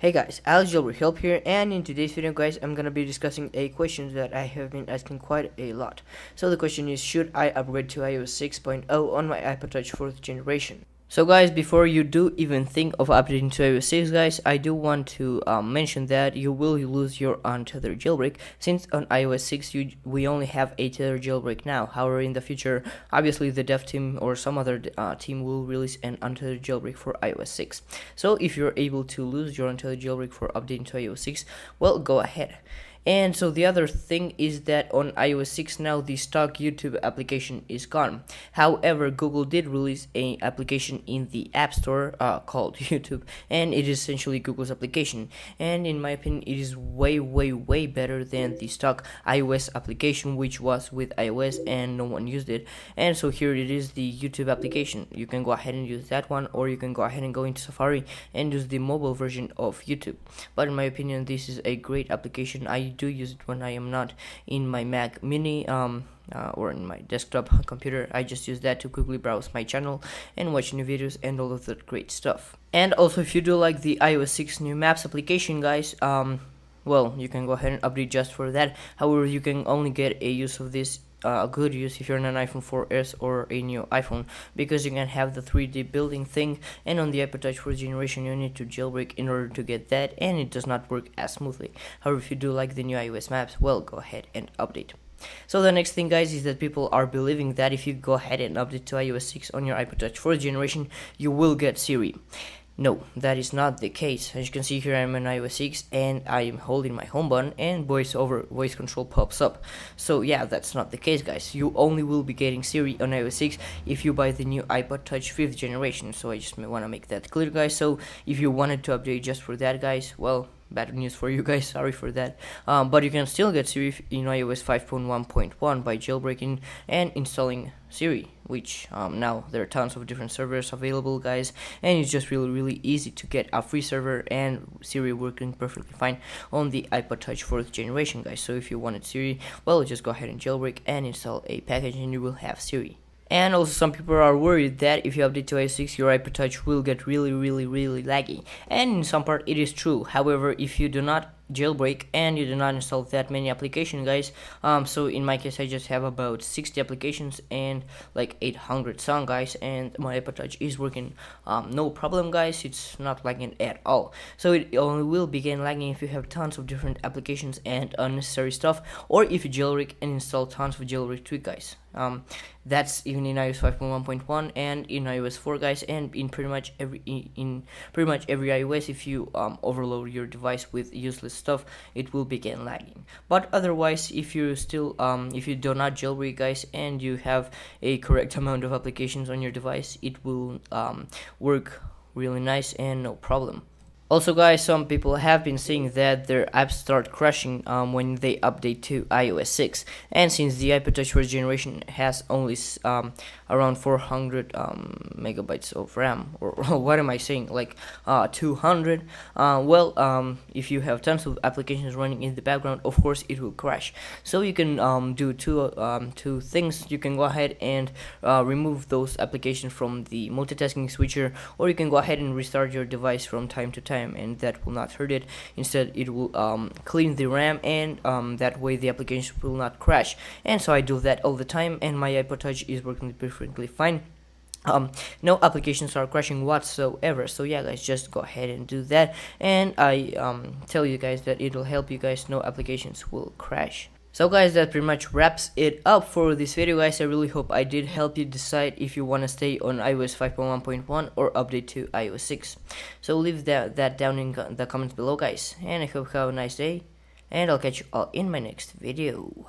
Hey guys, Alex Jailbreak Help here, and in today's video guys, I'm gonna be discussing a question that I have been asking quite a lot. So the question is, should I upgrade to iOS 6.0 on my iPod Touch 4th generation? So guys, before you do even think of updating to iOS 6 guys, I do want to mention that you will lose your untethered jailbreak, since on iOS 6 we only have a tethered jailbreak now. However, in the future, obviously the dev team or some other team will release an untethered jailbreak for iOS 6. So if you're able to lose your untethered jailbreak for updating to iOS 6, well, go ahead. And so the other thing is that on iOS 6 now the stock YouTube application is gone. However, Google did release an application in the App Store called YouTube, and it is essentially Google's application. And in my opinion, it is way better than the stock iOS application, which was with iOS and no one used it. And so here it is, the YouTube application. You can go ahead and use that one, or you can go ahead and go into Safari and use the mobile version of YouTube. But in my opinion, this is a great application. I do use it when I am not in my Mac Mini or in my desktop computer. I just use that to quickly browse my channel and watch new videos and all of that great stuff. And also, if you do like the iOS 6 new Maps application guys, well, you can go ahead and update just for that. However, you can only get a use of this good use if you're on an iPhone 4S or a new iPhone, because you can have the 3D building thing, and on the iPod Touch 4th generation you need to jailbreak in order to get that, and it does not work as smoothly. However, if you do like the new iOS maps, well, go ahead and update. So the next thing guys is that people are believing that if you go ahead and update to iOS 6 on your iPod Touch 4th generation, you will get Siri. No, that is not the case. As you can see here, I'm on iOS 6 and I am holding my home button and voice control pops up. So yeah, that's not the case guys. You only will be getting Siri on iOS 6 if you buy the new iPod Touch 5th generation. So I just want to make that clear guys. So if you wanted to update just for that guys, well, bad news for you guys, sorry for that. But you can still get Siri in iOS 5.1.1 by jailbreaking and installing Siri, which now there are tons of different servers available guys, and it's just really easy to get a free server and Siri working perfectly fine on the iPod Touch 4th generation guys. So if you wanted Siri, well, just go ahead and jailbreak and install a package and you will have Siri. And also, some people are worried that if you update to iOS 6, your iPod Touch will get really laggy. And in some part, it is true. However, if you do not jailbreak and you do not install that many applications guys, so in my case I just have about 60 applications and like 800 songs guys, and my iPod Touch is working no problem guys. It's not lagging at all. So it only will begin lagging if you have tons of different applications and unnecessary stuff, or if you jailbreak and install tons of jailbreak tweak guys. That's even in iOS 5.1.1 and in iOS 4 guys, and in pretty much every iOS. If you overload your device with useless stuff, it will begin lagging. But otherwise, if you still if you do not jailbreak guys and you have a correct amount of applications on your device, it will work really nice and no problem. Also guys, some people have been saying that their apps start crashing when they update to iOS 6, and since the iPod Touch 4th generation has only around 400 megabytes of RAM, or what am I saying, like 200, well, if you have tons of applications running in the background, of course it will crash. So you can do two things. You can go ahead and remove those applications from the multitasking switcher, or you can go ahead and restart your device from time to time, and that will not hurt it. Instead, it will clean the RAM, and that way the application will not crash. And so I do that all the time, and my iPod Touch is working perfectly fine. No applications are crashing whatsoever. So yeah guys, just go ahead and do that, and I tell you guys that it will help you guys. No applications will crash. So guys, that pretty much wraps it up for this video guys. I really hope I did help you decide if you want to stay on iOS 5.1.1 or update to iOS 6. So leave that down in the comments below guys, and I hope you have a nice day, and I'll catch you all in my next video.